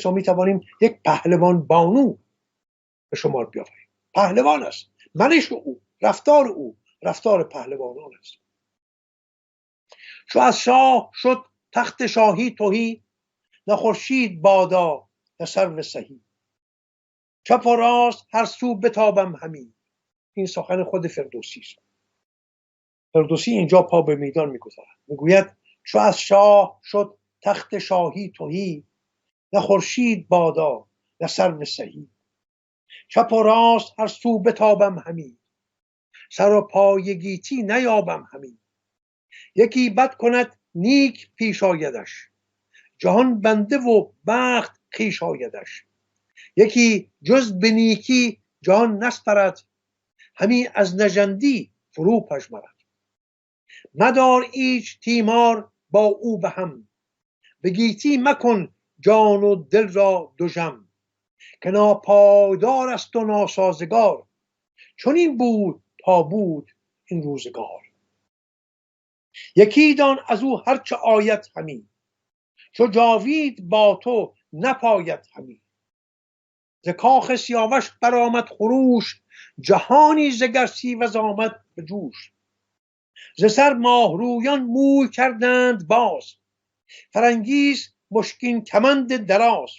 را میتوانیم یک پهلوان بانو به شمار بیاوریم. پهلوان است، منش او، رفتار پهلوانان است. چو از شاه شد تخت شاهی تهی، نه خورشید بادا نه سرو سهی. چپ و راست هر سو بتابم همی. این سخن خود فردوسی است. فردوسی اینجا پا به میدان میگذارد، میگوید چو از شاه شد تخت شاهی تهی، نه خورشید بادا نه سرو سهی. چپ و راست هر سو بتابم همی، سر و پای گیتی نیابم همی. یکی بد کند نیک پیش آیدش، جهان بنده و بخت خویش آیدش. یکی جز به نیکی جهان نسپرد، همی از نژندی فرو پژمرد. مدار ایچ تیمار با او به هم، به گیتی مکن جان و دل را دژم. که ناپایدار است و ناسازگار، چون این بود تا بود این روزگار. یکی دان از او هرچه آید همی، چو جاوید با تو نپاید همی. ز کاخ سیاوش برآمد خروش، جهانی ز گرسیوز آمد به جوش. ز سر ماهرویان موی کردند باز، فرنگیس مشکین کمند دراز.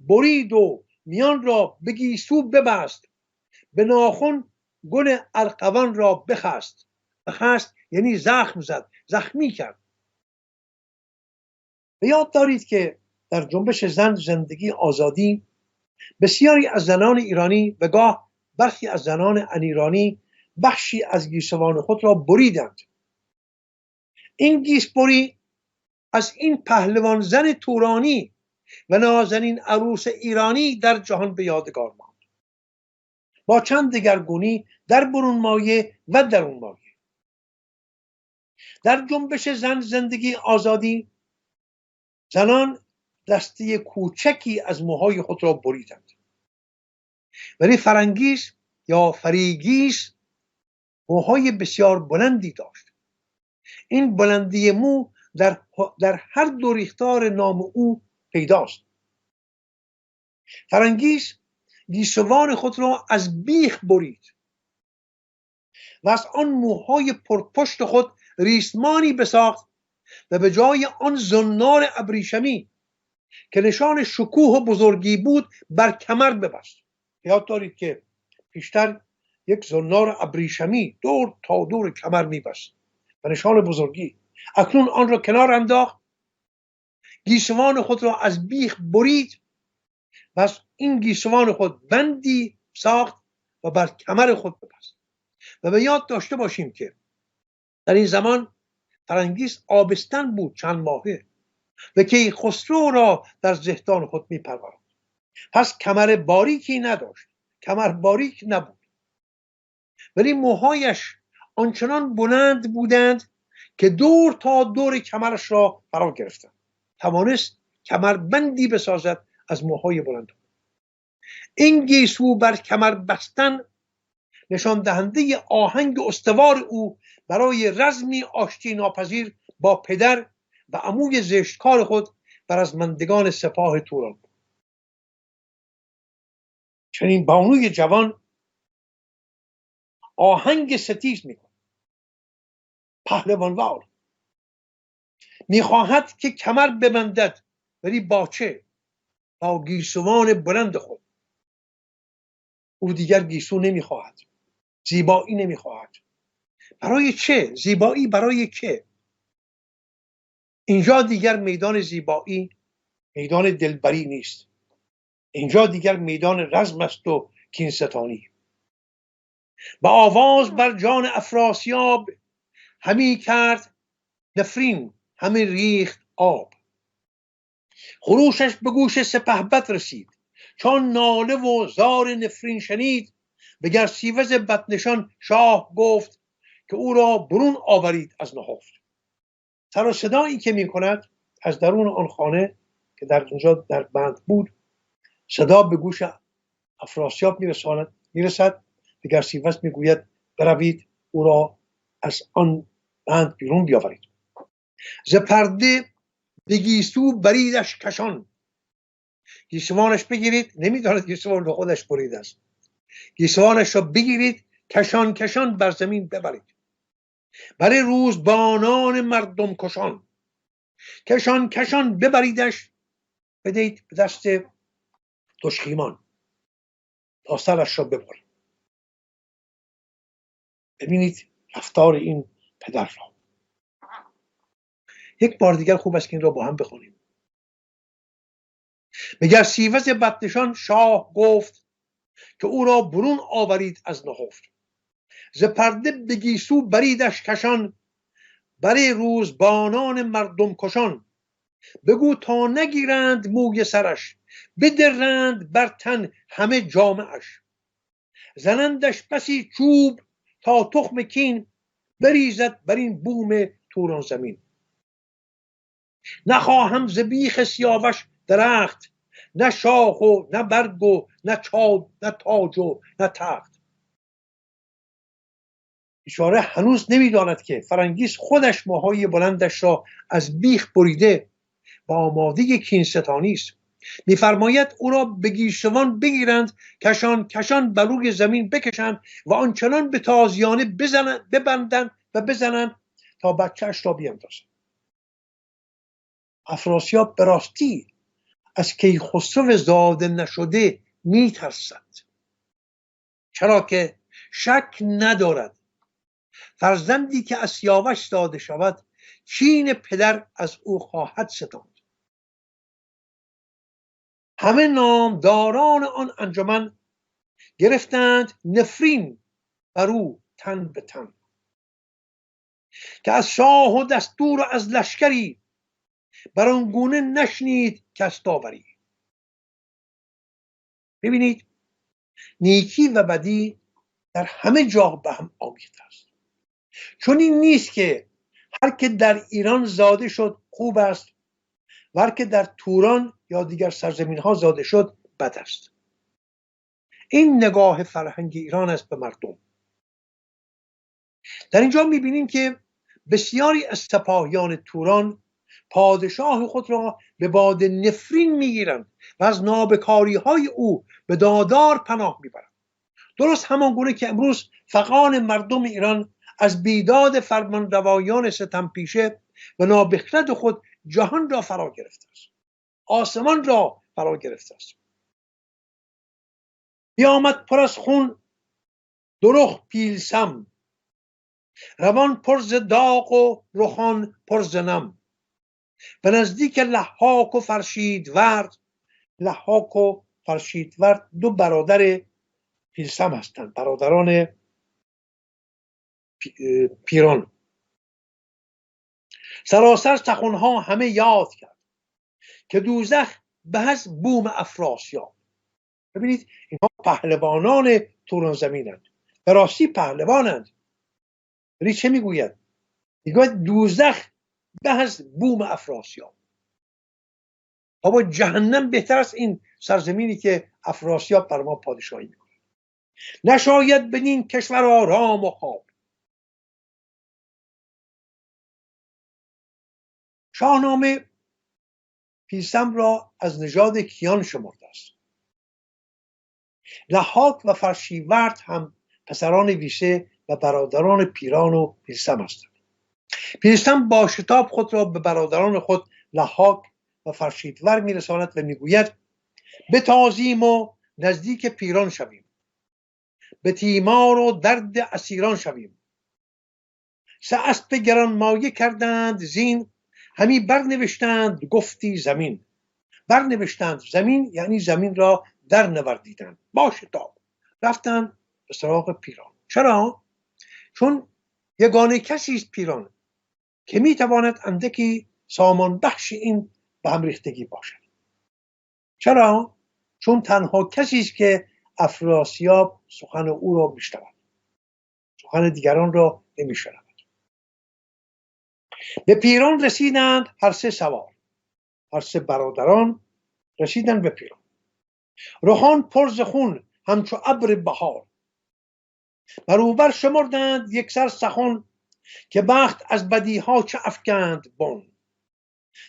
برید و میان را به گیسو ببست، به ناخن گل ارغوان را بخست. بخست یعنی زخم زد، زخمی کرد. به یاد دارید که در جنبش زن زندگی آزادی بسیاری از زنان ایرانی و گاه برخی از زنان انیرانی بخشی از گیسوان خود را بریدند. این گیسبری از این پهلوان زن تورانی و نازنین عروس ایرانی در جهان به یادگار ماند، با چند دگرگونی در برون مایه و درون مایه. در جنبش زن زندگی آزادی زنان دسته کوچکی از موهای خود را بریدند، ولی فرنگیس یا فریگیس موهای بسیار بلندی داشت. این بلندی مو در هر دو ریختار نام او پیداست. فرنگیس گیسوان خود را از بیخ برید و از آن موهای پرپشت خود ریسمانی بساخت و به جای آن زنار ابریشمی که نشان شکوه و بزرگی بود بر کمر ببست. یاد دارید که پیشتر یک زنار ابریشمی دور تا دور کمر میبست و نشان بزرگی. اکنون آن را کنار انداخت، گیسوان خود را از بیخ برید و از این گیسوان خود بندی ساخت و بر کمر خود ببست. و به یاد داشته باشیم که در این زمان فرنگیس آبستن بود چند ماهه و کیخسرو را در زهدان خود می‌پروراند. پس کمر باریکی نداشت، کمر باریک نبود، ولی موهایش آنچنان بلند بودند که دور تا دور کمرش را فرا گرفتند. توانست کمربندی بسازد از موهای بلند. این گیسو بر کمر بستن نشان دهنده آهنگ استوار او برای رزمی آشتی ناپذیر با پدر و عموی زشتکار خود بر از مندگان سپاه توران بود. چنین بانوی جوان آهنگ ستیز میکند، پهلوانوار میخواهد که کمر ببندد، ولی با چه؟ با گیسوان بلند خود. او دیگر گیسو نمیخواهد، زیبایی نمیخواهد. برای چه؟ زیبایی برای که؟ اینجا دیگر میدان زیبایی میدان دلبری نیست، اینجا دیگر میدان رزم است و کینستانی. با آواز بر جان افراسیاب همی کرد نفرین، همی ریخت آب. خروشش به گوش سپهبد رسید، چون ناله و زار نفرین شنید. به گرسیوز بدنشان شاه گفت که او را برون آورید از نهفت. سر و صدایی که می کند از درون آن خانه که در اونجا در بند بود، صدا به گوش افراسیاب میرسد. به گرسیوز میگوید بروید او را از آن بند بیرون بیاورید. ز پرده به گیسو بریدش کشان. گیسوانش بگیرید، نمیداند گیسوان رو خودش برید است. گیسوانش را بگیرید، کشان کشان بر زمین ببرید. برای روزبانان مردم کشان، کشان کشان ببریدش، بدهید به دست دشخیمان تا سرش را ببرید. ببینید رفتار این پدر را. یک بار دیگر خوب است که این را با هم بخونیم. به گرسیوز بدنشان شاه گفت که او را برون آورید از نهفت. ز پرده به گیسو بریدش کشان، برای روزبانان مردم کشان. بگو تا نگیرند موی سرش، بدرند بر تن همه جامه‌اش. زنندش بسی چوب تا تخم کین، بریزد بر این بوم توران زمین. نخواهم ز بیخ سیاوش درخت، نه شاخ و نه برگ و نه تاج و نه تخت. بیچاره هنوز نمیداند که فرنگیس خودش موهای بلندش را از بیخ بریده و آماده کینستانی است. میفرماید او را به گیسوان بگیرند، کشان کشان بر روی زمین بکشند و آنچنان به تازیانه ببندند و بزنند تا بچه‌اش را بیندازند. افراسیاب به راستی از کیخسرو زاده نشده میترسد، چرا که شک ندارد فرزندی که از سیاوش زاده شود چین پدر از او خواهد ستاند. همه نامداران آن انجمن گرفتند نفرین بر او تن به تن، که از شاه و دستور و از لشکری بر آن گونه نشنید کس داوری. ببینید نیکی و بدی در همه جا به هم آمیخته است. چون این نیست که هر که در ایران زاده شد خوب است و هر که در توران یا دیگر سرزمین ها زاده شد بد است. این نگاه فرهنگ ایران است به مردم. در اینجا میبینیم که بسیاری از سپاهیان توران پادشاه خود را به باد نفرین میگیرند و از نابکاری های او به دادار پناه میبرند. درست همان گونه که امروز فغان مردم ایران از بیداد فرمانروایان ستمپیشه و نابخرد خود جهان را فرا گرفته است، آسمان را فرا گرفته است. بیامد پر از خون درخ پیلسم، روان پر ز داغ و رخان پر ز نم. به نزدیک لحاک و فرشید ورد، لحاک و فرشیدورد دو برادر پیلسم هستند، برادران پیران. سراسر سخنها همه یاد کرد که دوزخ به از بوم افراسیاب. ببینید اینها پهلوانان توران زمینند، به راستی پهلوانند. ولی چه میگوید؟ میگوید دوزخ به از بوم افراسیاب. بابا جهنم بهتر است این سرزمینی که افراسیاب بر ما پادشاهی میکنه. نشاید بدین کشور آرام و خواب. شاهنامه پیلسم را از نژاد کیان شمرده است. لحاک و فرشیورد هم پسران ویسه و برادران پیران و پیلسم هستند. پیلسم با شتاب خود را به برادران خود لحاک و فرشیدورد میرساند و میگوید بتازیم و نزدیک پیران شویم، به تیمار و درد اسیران شویم. سه اسب گرانمایه کردند زین، همی برنوشتند گفتی زمین. برنوشتند زمین یعنی زمین را در نوردیدند. با شتاب رفتند به سراغ پیران. چرا؟ چون یگانه کسی است پیران که میتواند اندکی سامان بخش این به هم ریختگی باشد. چرا؟ چون تنها کسی است که افراسیاب سخن او را میشنود، سخن دیگران را نمیشنود. به پیران رسیدند هر سه سوار، هر سه برادران رسیدند به پیران. رخان پر ز خون همچو ابر بهار، بروبر شمردند یکسر سخن، که بخت از بدیها چه افکند بن.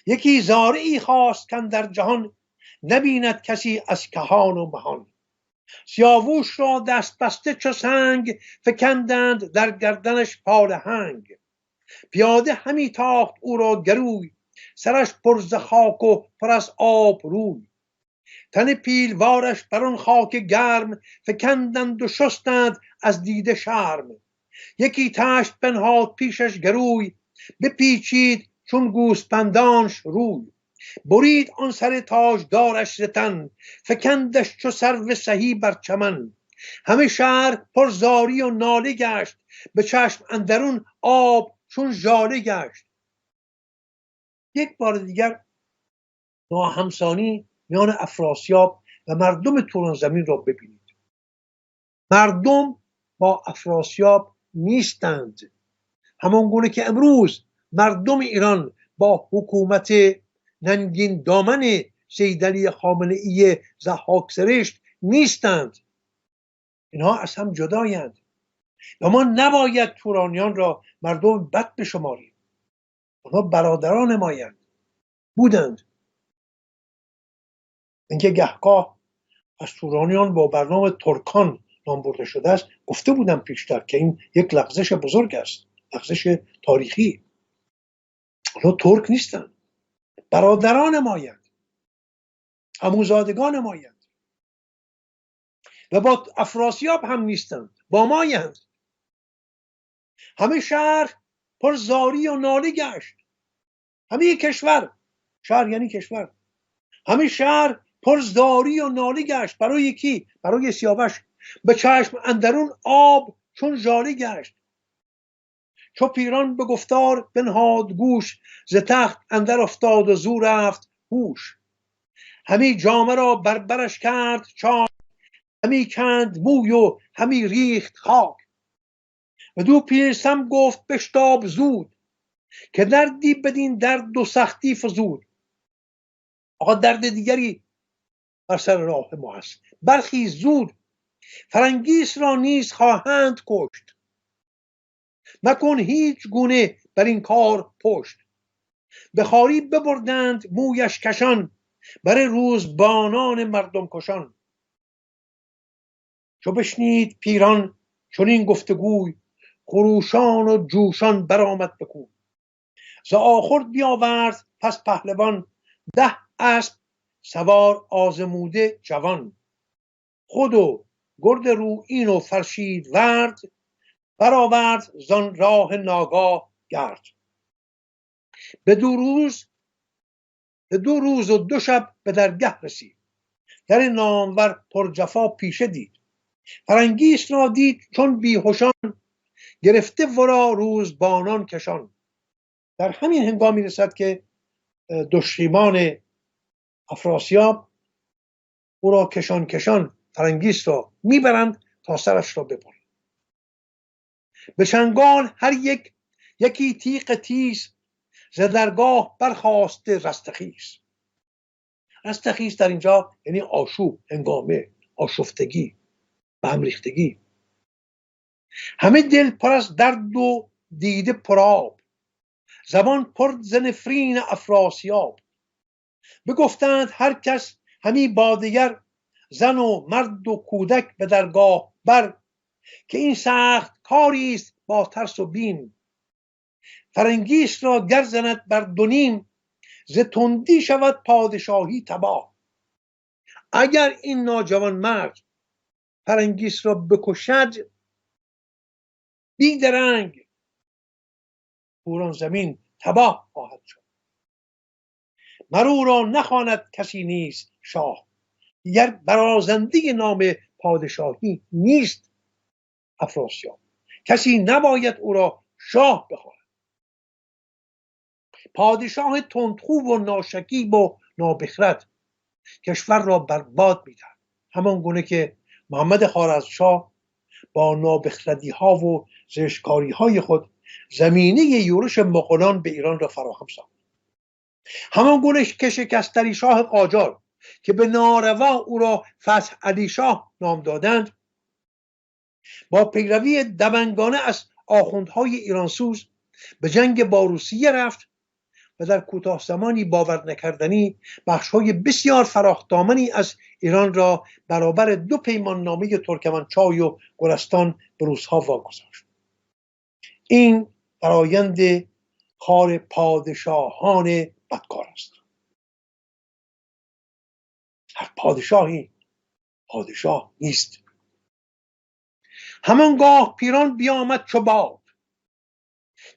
یکی زارعی خواست کاندر جهان، نبیند کسی از کهان و مهان. سیاووش را دست بسته چو سنگ، فکندند در گردنش پالهنگ. پیاده همی تاخت او را گروی، سرش پر ز خاک و پر از آب روی. تن پیلوارش بر آن خاک گرم، فکندند و شستند از دیده شرم. یکی تشت بنهاد پیشش گروی، بپیچید چون گوسپندانش روی. برید آن سر تاجدارش ز تن، فکندش چو سرو سهی بر چمن. همه شهر پر زاری و ناله گشت، به چشم اندرون آب چون ژاله گشت. یک بار دیگر ناهمسانی میان افراسیاب و مردم توران زمین را ببینید. مردم با افراسیاب نیستند، همان گونه که امروز مردم ایران با حکومت ننگین دامن سیدعلی خامنه‌ای ضحاک سرشت نیستند. اینها از هم جدایند و ما نباید تورانیان را مردم بد بشماریم. آنها برادران مایند، بودند. اینکه گهگاه از تورانیان با برنامه ترکان نام برده شده است، گفته بودم پیشتر که این یک لغزش بزرگ است، لغزش تاریخی. آنها ترک نیستند، برادران مایند، عموزادگان مایند و با افراسیاب هم نیستند، با مایند. همه شهر پر زاری و ناله گشت. همه کشور، شهر یعنی کشور، همه شهر پر زاری و ناله گشت. برای کی؟ برای سیاوش. به چشم اندرون آب چون ژاله گشت. چو پیران به گفتار بنهاد گوش، ز تخت اندر افتاد و زو رفت هوش. همی جامه را بر برش کرد چاک، همی کند موی و همی ریخت خاک. بدو پیلسم گفت بشتاب زود، که دردی بدین درد و سختی فزود. آقا درد دیگری بر سر راه ما هست، برخیز زود. فرنگیس را نیز خواهند کشت، مکن هیچ گونه بر این کار پشت. به خواری ببردند مویش کشان، بر روزبانان مردم کشان. چو بشنید پیران چنین گفتگوی، خروشان و جوشان برآمد به کوی. ز آخورد بیاورد پس پهلوان، 10 اسب سوار آزموده جوان. خود و گرد رویین و فرشیدورد، برآورد زان راه ناگاه گرد. به 2 روز و 2 شب به درگه رسید. در نامور پر جفا پیشه دید. فرنگیس را دید چون بیهوشان، گرفته ورا روزبانان کشان. در همین هنگام می رسد که دشمنان افراسیاب او را کشان کشان فرنگیس را میبرند تا سرش را ببرند. به چنگال هر یکی تیغ تیز، ز درگاه برخاسته رستخیز. رستخیز در اینجا یعنی آشوب، هنگامه، آشفتگی، به هم ریختگی. همه دل پر از درد و دیده پرآب، زبان پر ز نفرین افراسیاب. بگفتند هر کس همی با دگر، زن و مرد و کودک به درگاه بر، که این سخت کاری است با ترس و بیم. فرنگیس را گر زند بر دو نیم، ز تندی شود پادشاهی تباه. اگر این ناجوان مرد فرنگیس را بکشد، بیدرنگ پوران زمین تباه خواهد شد. مرو را نخواند کسی نیست شاه، دیگر برازنده نام پادشاهی نیست افراسیاب. کسی نباید او را شاه بخواند. پادشاه تندخو و ناشکیب و نابخرد کشور را برباد می‌دهد، همان گونه که محمد خوارزمشاه با نابخردی ها و زشتکاری های خود زمینه یورش مغولان به ایران را فراهم ساخت. همان گونه که شکستری شاه قاجار که به ناروا او را فتح علی شاه نام دادند، با پیروی دبنگانه از آخوندهای ایرانسوز به جنگ با روسیه رفت و در کوتاه زمانی باور نکردنی بخش‌های بسیار فراخ‌دامنی از ایران را برابر 2 پیمان نامه ترکمنچای و گلستان به روس‌ها واگذاشت. این فرایند کار پادشاهان بدکار است. هر پادشاهی پادشاه نیست. همانگاه پیران بیامد چو باد،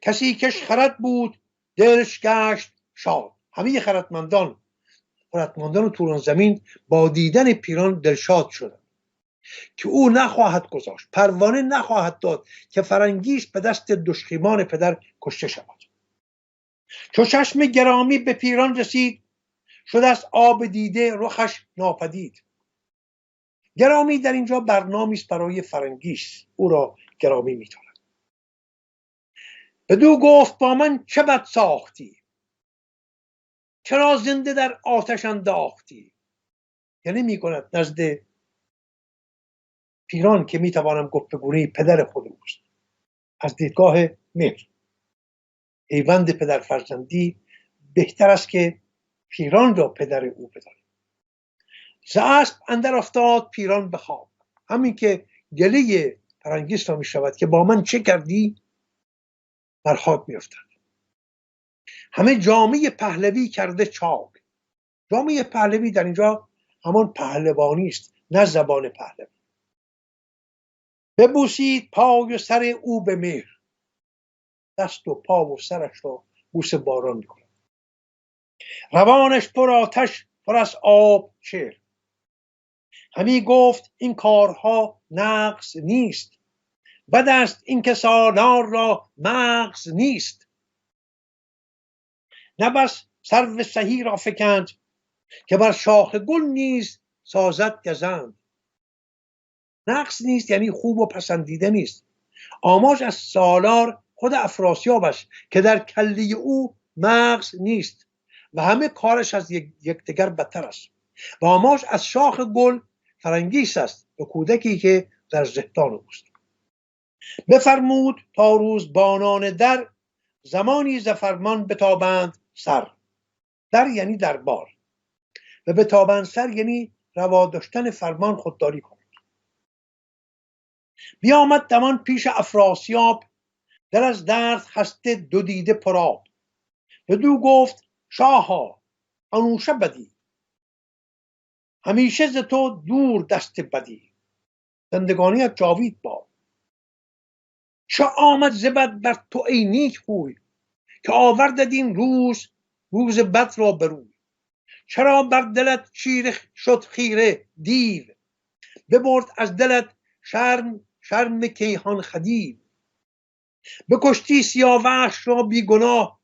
کسی کش خرد بود دلش گشت شاد. همه خردمندان توران زمین با دیدن پیران دلشاد شدند که او نخواهد گذاشت، پروانه نخواهد داد که فرنگیس به دست دشخیمان پدر کشته شود. چو چشم گرامی به پیران رسید، شد از آب دیده رخش ناپدید. گرامی در اینجا برنامی است برای فرنگیس، او را گرامی می‌دارد. بدو گفت با من چه بد ساختی، چرا زنده در آتش انداختی. یعنی می‌کند نزد پیران که میتوانم گفت به گونه پدر خود اوست، از دیدگاه مهر، پیوند پدر فرزندی، بهتر است که پیران را پدر او بدانیم. ز اسب اندر افتاد پیران به خواب. همین که گله فرنگیس را میشود که با من چه کردی، بر خواب میافتد. همه جامعه پهلوی کرده چاک. جامعه پهلوی در اینجا همان پهلوانی است، نه زبان پهلوی. ببوسید پای و سر او به مهر، دست و پا و سرش را بوسه باران می‌کند. روانش پر آتش پر از آب چهر، همی گفت این کارها نقص نیست. بد است این که سالار را مغز نیست. نه بس سرو سهی را فکند، که بر شاخ گل نیز سازد گزند. نقص نیست یعنی خوب و پسندیده نیست. آماج از سالار خود افراسیاب است که در کله او مغز نیست و همه کارش از یکدیگر بدتر است. و آماج از شاخ گل فرنگیس است و کودکی که در زهدان اوست. بفرمود تا روزبانان در، زمانی ز فرمان بتابند سر. در یعنی دربار و بتابند سر یعنی روا داشتن فرمان خودداری کنند. بیامد دمان پیش افراسیاب، دل از درد خسته دو دیده پرآب. بدو گفت شاها انوشه بدی، همیشه ز تو دور دست بدی. زندگانیت جاوید باد. چه آمد ز بد بر تو ای نیک خوی، که آوردت این روز بد را بروی. چرا بر دلت چیره شد خیره دیو، ببرد از دلت شرم کیهان خدیو. بکشتی سیاوخش را بی گناه،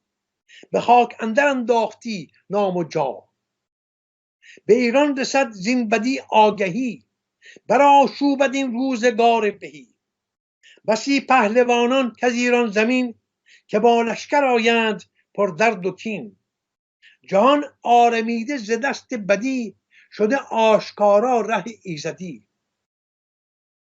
به خاک اندر انداختی نام و جاه. به ایران رسد زین بدی آگهی، برآشوبد این روزگار بهی. بسی پهلوانان کز ایران زمین، که با لشکر آیند پر درد و کین. جهان آرمیده ز دست بدی، شده آشکارا ره ایزدی.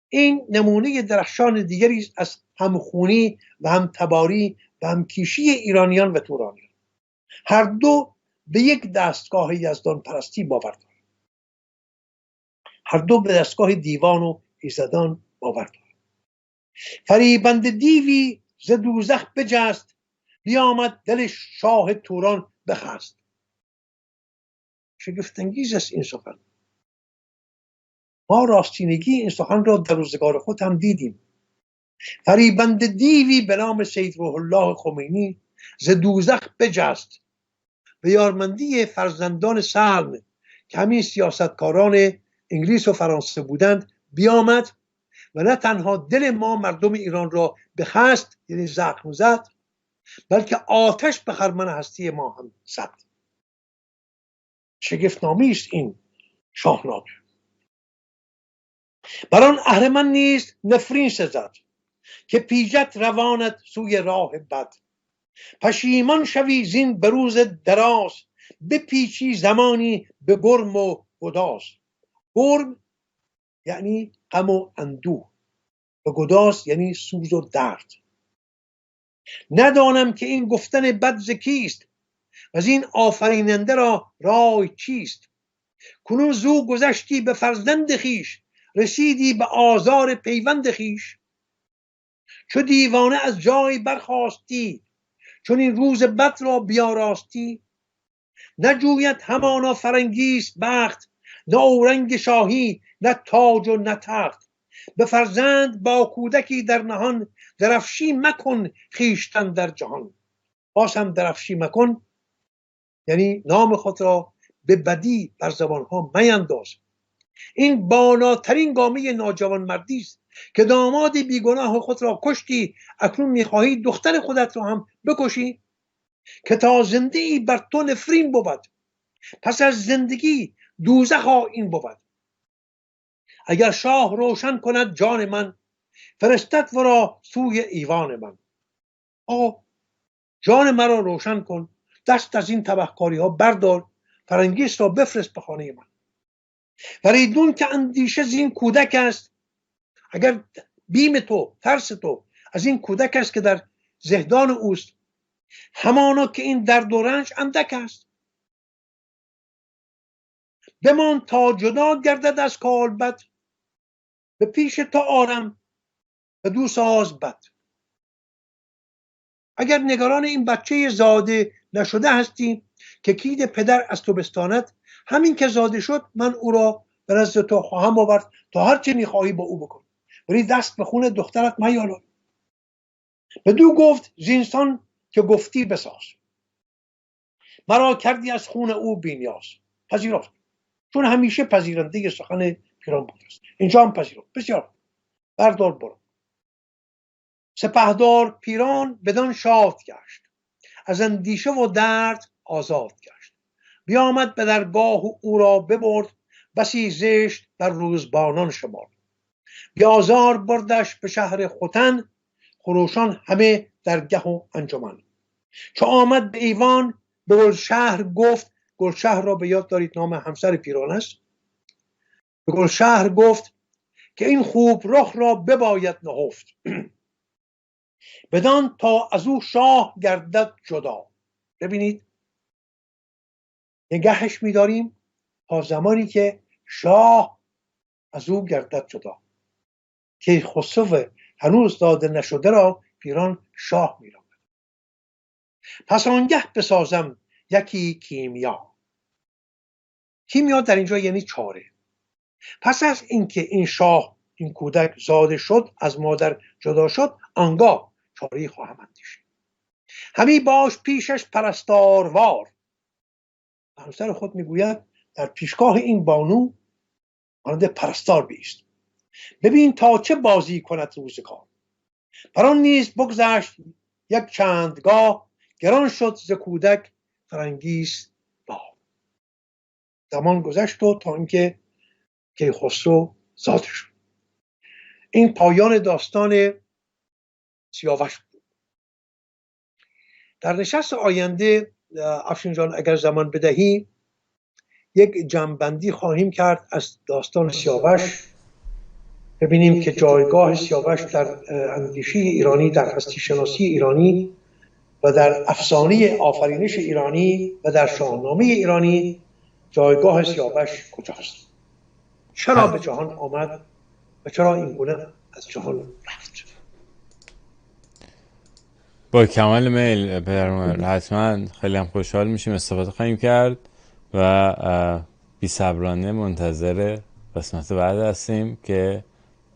این نمونه درخشان دیگری است از همخونی و همتباری و همکیشی ایرانیان و تورانیان. هر دو به یک دستگاه یزدان پرستی باور دارند. هر دو به دستگاه دیوان و ایزدان باور دارند. فریبنده دیوی ز دوزخ بجست، بیامد دل شاه توران بخست. شگفت انگیز است این سخن. ما راستینگی این سخن را در روزگار خود هم دیدیم. فریبنده دیوی به نام سید روح الله خمینی ز دوزخ بجست. به یارمندی فرزندان سلم که همین سیاستکاران انگلیس و فرانسه بودند بیامد و نه تنها دل ما مردم ایران را بخست، یعنی زخم زد، بلکه آتش به خرمن هستی ما هم زد. شگفت‌نامی است این شاهنامه. بر آن اهرمن نیز نفرین سزد، که پیچد روانت سوی راه بد. پشیمان شوی زین بروز دراز، بپیچی زمانی به گرم و گداز. گرم یعنی غم و اندوه، و گداز یعنی سوز و درد. ندانم که این گفتن بد ز کیست، و از این آفریننده را رای چیست. کنون زو گذشتی به فرزند خیش، رسیدی به آزار پیوند خیش. چو دیوانه از جای برخاستی، چون این روز بد را بیاراستی. نجوید همانا فرنگیس بخت، نه اورنگ شاهی نه تاج و نه تخت. به فرزند با کودکی در نهان، درفشی مکن خویشتن در جهان. باز هم درفشی مکن یعنی نام خود را به بدی بر زبانها مینداز. این بالاترین گامه ناجوانمردی است که داماد بیگناه خود را کشتی، اکنون میخواهی دختر خودت را هم بکشی. که تا زنده ای بر تو نفرین بود، پس از زندگی دوزخ این بود. اگر شاه روشن کند جان من، فرستد ورا سوی ایوان من. آقا جان مرا روشن کن، دست از این تبهکاری ها بردار، فرنگیس را بفرست به خانه من. ولیدون که اندیشه زین کودک است، اگر بیم تو، ترس تو از این کودک است که در زهدان اوست، همانا که این درد و رنج اندک است. بمان تا جدا گردد از کالبد، به پیش تو آرم و دو ساز بد. اگر نگران این بچه زاده نشده هستیم که کید پدر از تو بستاند، همین که زاده شد من او را به نزد تو خواهم آورد تا هر چه میخواهی با او بکن، ولی دست به خون دخترت میالای. بدو گفت زینسان که گفتی بساز، مرا کردی از خون او بینیاز. پذیرفت، چون همیشه پذیرنده سخن پیران بود است. اینجا هم پذیرفت. بسیار بردار برو. سپهدار پیران بدان شاد گشت، از اندیشه و درد آزاد گشت. بیامد به درگاه و او را ببرد، بسی زشت بر روزبانان شمرد. بیازار بردش به شهر ختن، خروشان همه در گه و انجمن. چو آمد به ایوان به گلشهر گفت، گلشهر را به یاد دارید نام همسر پیران است. به گلشهر گفت که این خوب رخ را بباید نهفت، بدان تا از او شاه گردد جدا. ببینید نگهش می‌داریم تا زمانی که شاه از او گردد جدا. که خسرو هنوز داده نشده را پیران شاه می‌نامد. پس آنگه بسازم یکی کیمیا. کیمیا در اینجا یعنی چاره. پس از اینکه این شاه، این کودک زاده شد، از مادر جدا شد، آنگاه چاره‌ای خواهم اندیشید. همی باش پیشش پرستاروار، همسر خود میگوید در پیشگاه این بانو مانند پرستار بیست. ببین تا چه بازی کند روزگار. بر آن نیز بگذشت یک چندگاه، گران شد ز کودک فرنگیس با. زمان گذشت و تا اینکه کیخسرو زاده شد. این پایان داستان سیاوش بود. در نشست آینده افشین جان اگر زمان بدهی یک جمع‌بندی خواهیم کرد از داستان سیاوش، ببینیم که جایگاه سیاوش در اندیشه ایرانی، در هستی شناسی ایرانی و در افسانه آفرینش ایرانی و در شاهنامه ایرانی جایگاه سیاوش کجاست، چرا به جهان آمد و چرا این گونه از جهان رفت. با کمال میل پدرم، حتما خیلی هم خوشحال میشیم، استفاده خواهیم کرد و بی‌صبرانه منتظر قسمت بعد هستیم که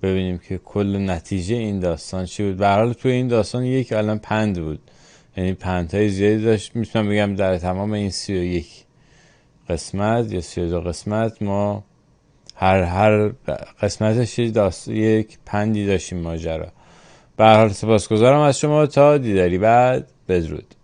ببینیم که کل نتیجه این داستان چی بود. به هر حال توی این داستان یک عالم پند بود، یعنی پندهای زیادی داشت. میتونم بگم در تمام این 31 قسمت یا 32 قسمت ما هر قسمتش یک پندی داشتیم ماجرا. به هر حال سپاسگزارم از شما، تا دیداری بعد. بدرود.